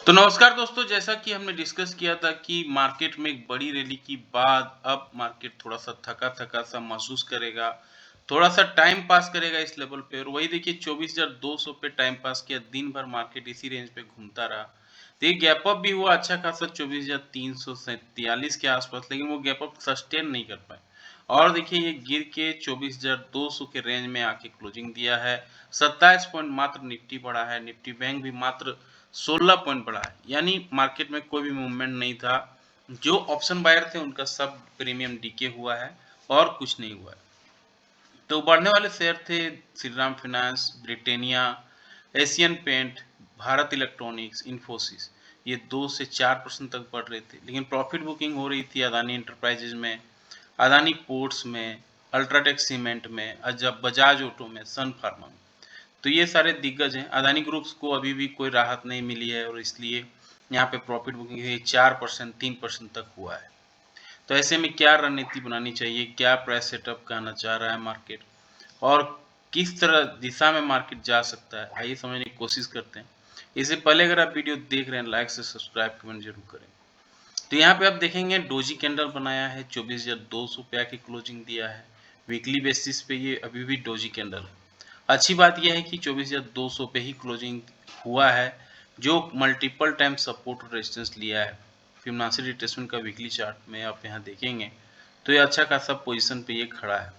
तो नमस्कार दोस्तों, जैसा कि हमने डिस्कस किया था कि मार्केट में एक बड़ी रैली के बाद अब मार्केट थोड़ा-सा थका-थका सा महसूस करेगा, थोड़ा-सा टाइम पास करेगा इस लेवल पे और वही देखिए 24,200 पे टाइम पास किया, दिन भर मार्केट इसी रेंज पे घूमता रहा। तो ये गैप अप भी हुआ अच्छा खासा 24,300 से 43 के आसपास, लेकिन वो गैप अप सस्टेन नहीं कर पाए और देखिए ये गिर के 24,200 के रेंज में आके क्लोजिंग दिया है। 27 पॉइंट मात्र निफ्टी बढ़ा है, निफ्टी बैंक भी मात्र 16 पॉइंट बढ़ा है, यानी मार्केट में कोई भी मूवमेंट नहीं था। जो ऑप्शन बायर थे उनका सब प्रीमियम डीके हुआ है और कुछ नहीं हुआ है। तो बढ़ने वाले शेयर थे Shriram finance, Britannia, Asian paint, Bharat electronics, Infosys. ये 2 से 4% तक बढ़ रहे थे, लेकिन प्रॉफिट बुकिंग हो रही थी अदानी एंटरप्राइजेज में, अदानी पोर्ट्स में, अल्ट्राटेक सीमेंट में, बजाज ऑटो में, सन फार्मा में। तो ये सारे दिग्गज हैं। अदानी ग्रुप्स को अभी भी कोई राहत नहीं मिली है और इसलिए यहाँ पे प्रॉफिट बुकिंग 4% 3% तक हुआ है। तो ऐसे में क्या रणनीति बनानी चाहिए, क्या प्राइस सेटअप कहना चाह रहा है मार्केट और किस तरह दिशा में मार्केट जा सकता है, आइए समझने की कोशिश करते हैं। इससे पहले अगर आप वीडियो देख रहे हैं, लाइक से सब्सक्राइब कमेंट जरूर करें। तो यहाँ पे आप देखेंगे डोजी कैंडल बनाया है, 24,200 पे आके क्लोजिंग दिया है। वीकली बेसिस पे ये अभी भी डोजी कैंडल है। अच्छी बात यह है कि 24,200 पे ही क्लोजिंग हुआ है, जो मल्टीपल टाइम सपोर्ट और रेजिस्टेंस लिया है। फिबोनाची रिट्रेसमेंट का वीकली चार्ट में आप यहाँ देखेंगे तो ये अच्छा खासा पोजीशन पे ये खड़ा है,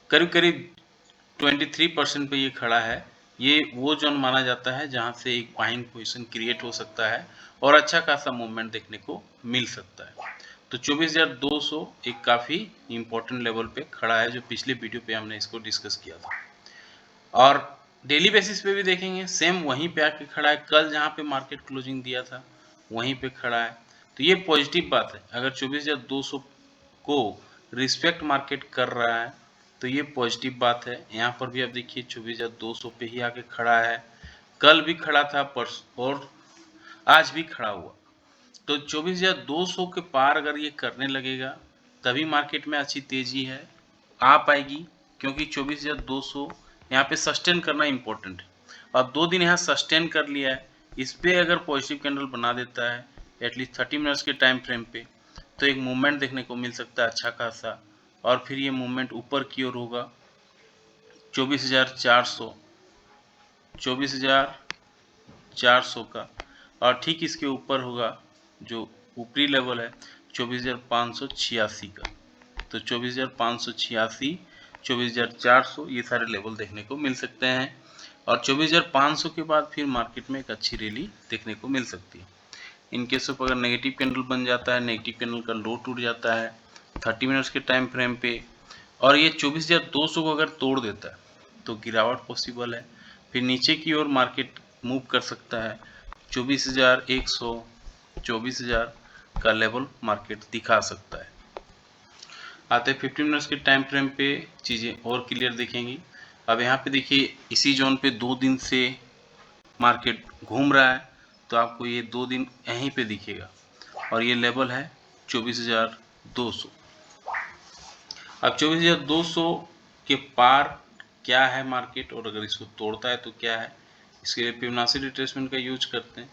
करीब करीब 23% पे ये खड़ा है। ये वो जोन माना जाता है जहां से एक बाइंग पोजीशन क्रिएट हो सकता है और अच्छा खासा मूवमेंट देखने को मिल सकता है। तो 24,200 एक काफ़ी इंपॉर्टेंट लेवल पे खड़ा है, जो पिछले वीडियो पे हमने इसको डिस्कस किया था। और डेली बेसिस पे भी देखेंगे सेम वहीं पे आके खड़ा है, कल जहाँ पे मार्केट क्लोजिंग दिया था वहीं पे खड़ा है। तो ये पॉजिटिव बात है, अगर 24,200 को रिस्पेक्ट मार्केट कर रहा है तो ये पॉजिटिव बात है। यहाँ पर भी आप देखिए 24,200 पे ही आके खड़ा है, कल भी खड़ा था परसों और आज भी खड़ा हुआ। तो 24,200 के पार अगर ये करने लगेगा तभी मार्केट में अच्छी तेजी है आ पाएगी, क्योंकि 24,200 यहाँ पे सस्टेन करना इम्पोर्टेंट है और 2 दिन यहाँ सस्टेन कर लिया है। इस पे अगर पॉजिटिव कैंडल बना देता है एटलीस्ट 30 मिनट्स के टाइम फ्रेम पे, तो एक मूवमेंट देखने को मिल सकता है अच्छा खासा और फिर ये मूवमेंट ऊपर की ओर होगा 24,400 24,400 का, और ठीक इसके ऊपर होगा जो ऊपरी लेवल है 24,586 का। तो 24,586, 24,400 ये सारे लेवल देखने को मिल सकते हैं और 24,500 के बाद फिर मार्केट में एक अच्छी रैली देखने को मिल सकती है। इन केस ऑफ अगर नेगेटिव कैंडल बन जाता है, नेगेटिव कैंडल का लो टूट जाता है 30 मिनट्स के टाइम फ्रेम पे और ये 24,200 को अगर तोड़ देता है तो गिरावट पॉसिबल है, फिर नीचे की ओर मार्केट मूव कर सकता है। 24,100, 24,000 का लेवल मार्केट दिखा सकता है। आते 15 मिनट्स के टाइम फ्रेम पे चीज़ें और क्लियर दिखेंगी। अब यहाँ पे देखिए इसी जोन पे 2 दिन से मार्केट घूम रहा है, तो आपको ये 2 दिन यहीं पे दिखेगा और ये लेवल है 24,200। अब 24,200 के पार क्या है मार्केट और अगर इसको तोड़ता है तो क्या है, इसके लिए फिबोनाची रिट्रेसमेंट का यूज करते हैं।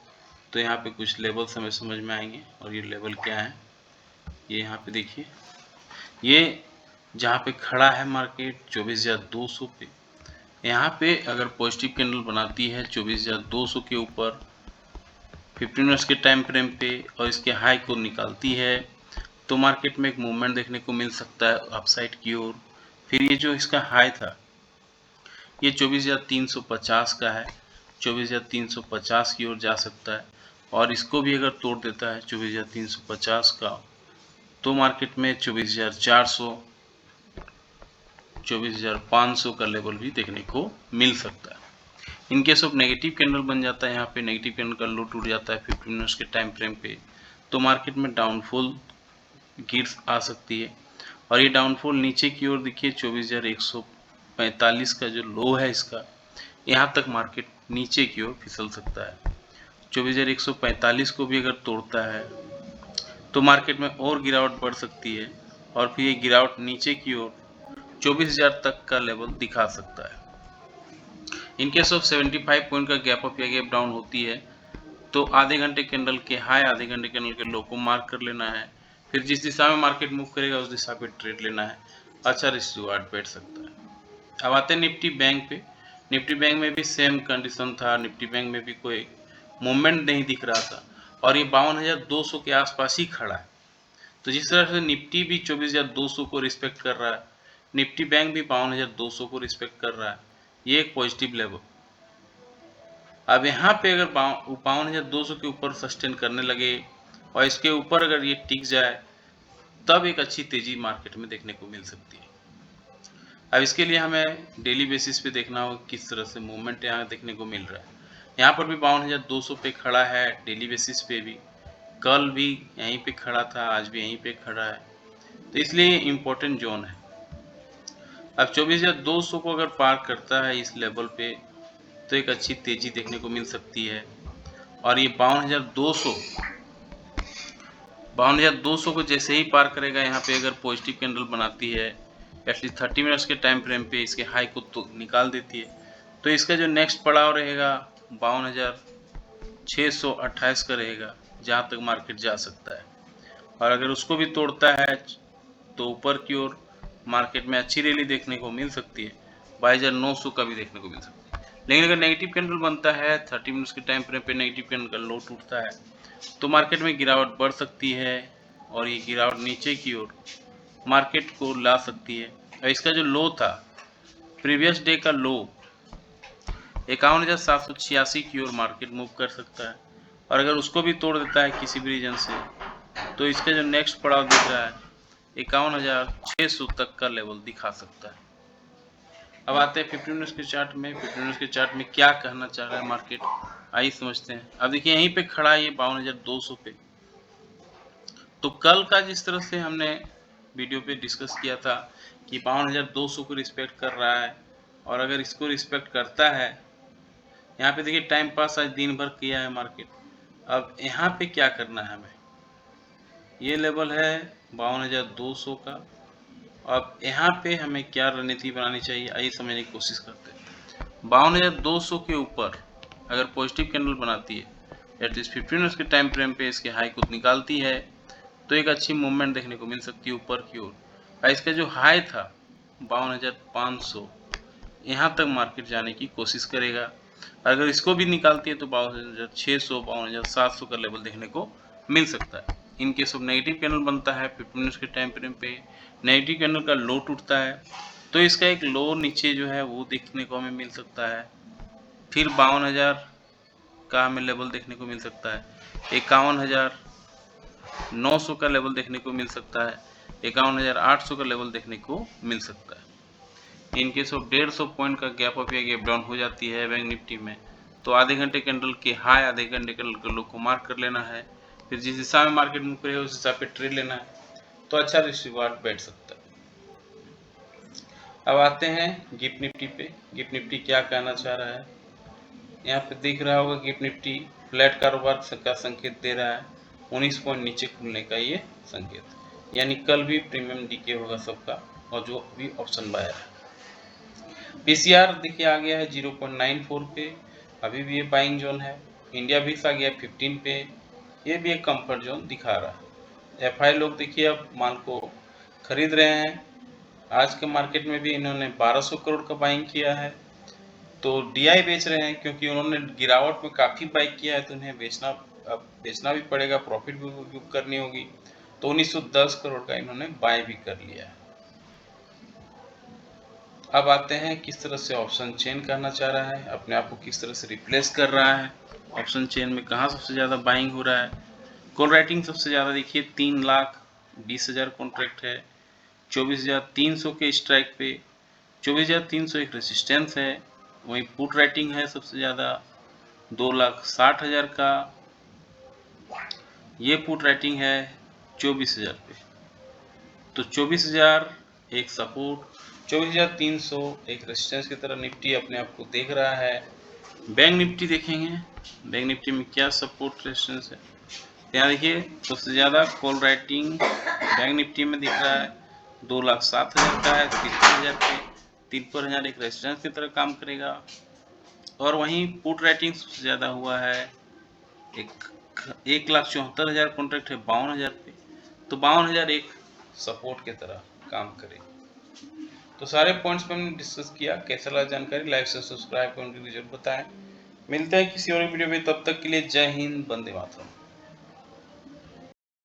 तो यहाँ पे कुछ लेवल्स हमें समझ में आएंगे और ये लेवल क्या है, ये यहाँ पे देखिए, ये जहाँ पे खड़ा है मार्केट 24,200 पे, यहाँ पे अगर पॉजिटिव कैंडल बनाती है 24,200 के ऊपर 15 मिनट्स के टाइम फ्रेम पे और इसके हाई को निकालती है तो मार्केट में एक मूवमेंट देखने को मिल सकता है अपसाइड की ओर। फिर ये जो इसका हाई था ये 24,350 का है, 24,350 की ओर जा सकता है और इसको भी अगर तोड़ देता है 24,350 का तो मार्केट में 24,400, 24,500 का लेवल भी देखने को मिल सकता है। In case of negative candle बन जाता है, यहाँ पे नेगेटिव कैंडल का लो टूट जाता है 15 मिनट्स के टाइम फ्रेम पे, तो मार्केट में डाउनफॉल गिर आ सकती है और ये डाउनफॉल नीचे की ओर देखिए 24,145 का जो लो है इसका, यहाँ तक मार्केट नीचे की ओर फिसल सकता है। 24,145 को भी अगर तोड़ता है तो मार्केट में और गिरावट बढ़ सकती है और फिर ये गिरावट नीचे की ओर 24,000 तक का लेवल दिखा सकता है। इन केस ऑफ 75 पॉइंट का गैप अप या गैप डाउन होती है तो आधे घंटे कैंडल के हाई, आधे घंटे कैंडल के लो को मार्क कर लेना है, फिर जिस दिशा में मार्केट मूव करेगा उस दिशा पे ट्रेड लेना है, अच्छा रिस्क रिवार्ड बैठ सकता है। अब आते हैं निफ्टी बैंक पे। निफ्टी बैंक में भी सेम कंडीशन था, निफ्टी बैंक में भी कोई मूवमेंट नहीं दिख रहा था और ये 5200 के आसपास ही खड़ा है। तो जिस तरह से निफ्टी भी 24200 को रिस्पेक्ट कर रहा है, निफ्टी बैंक भी 5200 को रिस्पेक्ट कर रहा है, ये एक पॉजिटिव लेवल। अब यहाँ पे अगर 5200 के ऊपर सस्टेन करने लगे और इसके ऊपर अगर ये टिक जाए तब एक अच्छी तेजी मार्केट में देखने को मिल सकती है। अब इसके लिए हमें डेली बेसिस पे देखना होगा किस तरह से मूवमेंट यहाँ देखने को मिल रहा है। यहाँ पर भी 5200 पे खड़ा है डेली बेसिस पे भी, कल भी यहीं पे खड़ा था, आज भी यहीं पे खड़ा है, तो इसलिए इम्पोर्टेंट जोन है। अब 24200 को अगर पार करता है इस लेवल पे तो एक अच्छी तेजी देखने को मिल सकती है। और ये 5200 को जैसे ही पार करेगा, यहाँ पे अगर पॉजिटिव कैंडल बनाती है एटलीस्ट 30 मिनट्स के टाइम फ्रेम पे इसके हाई को तो निकाल देती है, तो इसका जो नेक्स्ट पड़ाव रहेगा 52,628 का रहेगा, जहाँ तक मार्केट जा सकता है। और अगर उसको भी तोड़ता है तो ऊपर की ओर मार्केट में अच्छी रैली देखने को मिल सकती है, 22,900 का भी देखने को मिल सकता है। लेकिन अगर नेगेटिव कैंडल बनता है 30 मिनट्स के टाइम फ्रेम पे, नेगेटिव कैंडल का लो टूटता है तो मार्केट में गिरावट बढ़ सकती है और ये गिरावट नीचे की ओर मार्केट को ला सकती है। और इसका जो लो था, प्रीवियस डे का लो 51,786 की ओर मार्केट मूव कर सकता है और अगर उसको भी तोड़ देता है किसी भी रीजन से तो इसका जो नेक्स्ट पड़ाव दिख रहा है 51,600 तक का लेवल दिखा सकता है। अब आते हैं 15 मिनट्स के चार्ट में। 15 मिनट्स के चार्ट में क्या कहना चाह रहा है मार्केट, आइए समझते हैं। अब देखिए यहीं पे खड़ा है ये 52,200 पे। तो कल का जिस तरह से हमने वीडियो पे डिस्कस किया था कि 52,200 को रिस्पेक्ट कर रहा है और अगर इसको रिस्पेक्ट करता है, यहाँ पे देखिए टाइम पास आज दिन भर किया है मार्केट। अब यहाँ पे क्या करना है हमें, ये लेवल है 52,200 का। अब यहाँ पे हमें क्या रणनीति बनानी चाहिए, आइए समझने की कोशिश करते हैं। 52,200 के ऊपर अगर पॉजिटिव कैंडल बनाती है, एटलीस्ट 15 मिनट्स के टाइम फ्रेम पे इसके हाई को निकालती है तो एक अच्छी मूवमेंट देखने को मिल सकती है ऊपर की ओर। और इसका जो हाई था 52,500, यहाँ तक मार्केट जाने की कोशिश करेगा। अगर इसको भी निकालती है तो 52,600, 52,700 का लेवल देखने को मिल सकता है। In case of negative candle बनता है 15 मिनट्स के टाइम फ्रेम पे, नेगेटिव कैंडल का लो टूटता है तो इसका एक लो नीचे जो है वो देखने को हमें मिल सकता है। फिर 52,000 का हमें लेवल देखने को मिल सकता है, 51,900 का लेवल देखने को मिल सकता है, 51,800 का लेवल देखने को मिल सकता है। इन केस ऑफ 150 पॉइंट का गैप अप या गैप डाउन हो जाती है बैंक निफ्टी में तो आधे घंटे कैंडल के हाई, आधे घंटे कैंडल के लो को मार्क कर लेना है, फिर जिस दिशा में मार्केट मूव करेगा उस हिसाब पे ट्रेड लेना है, तो अच्छा रिस्क रिवार्ड बैठ सकता है। अब आते हैं गिफ्ट निफ्टी पे। गिफ्ट निफ्टी क्या कहना चाह रहा है, यहाँ पे दिख रहा होगा गिफ्ट निफ्टी फ्लैट कारोबार का संकेत दे रहा है, 19 पॉइंट नीचे खुलने का ये संकेत, यानी कल भी प्रीमियम डीके होगा सबका और जो भी ऑप्शन बायर है। पीसीआर देखिए आ गया है 0.94 पे, अभी भी ये बाइंग जोन है। इंडिया विक्स आ गया 15 पे, ये भी एक कंफर्ट जोन दिखा रहा है। एफआई लोग देखिए अब माल को खरीद रहे हैं। आज के मार्केट में भी इन्होंने 1200 करोड़ का बाइंग किया है, तो डीआई बेच रहे हैं क्योंकि उन्होंने गिरावट में काफ़ी बाइक किया है तो उन्हें बेचना भी पड़ेगा, प्रॉफिट भी बुक करनी होगी, तो 1910 करोड़ का इन्होंने बाय भी कर लिया है। अब आते हैं किस तरह से ऑप्शन चेन करना चाह रहा है, अपने आप को किस तरह से रिप्लेस कर रहा है, ऑप्शन चेन में कहाँ सबसे ज़्यादा बाइंग हो रहा है। कॉल राइटिंग सबसे ज़्यादा देखिए 3,20,000 कॉन्ट्रैक्ट है, 24,300 के स्ट्राइक पे, 24,300 एक रेसिस्टेंस है। वहीं पुट राइटिंग है सबसे ज़्यादा 2,60,000 का, ये पुट राइटिंग है 24,000 पे, तो 24,000 एक सपोर्ट, 24,300 एक रेजिस्टेंस की तरह निफ्टी अपने आप को देख रहा है। बैंक निफ्टी देखेंगे, बैंक निफ्टी में क्या सपोर्ट रेजिस्टेंस है, यहाँ देखिए सबसे ज़्यादा कॉल राइटिंग बैंक निफ्टी में दिख रहा है 2,07,000 का है, 53,000 पे, 53,000 एक रेजिस्टेंस की तरह काम करेगा। और वहीं पुट राइटिंग सबसे ज़्यादा हुआ है 1,74,000 कॉन्ट्रैक्ट है 52,000 पे, तो 52,000 एक सपोर्ट की तरह काम करे। तो सारे पॉइंट्स पे हमने डिस्कस किया। कैसा लगा जानकारी, लाइक से सब्सक्राइब करके जरूर बताएं। मिलते हैं किसी और वीडियो में, तब तक के लिए जय हिंद, वंदे मातरम।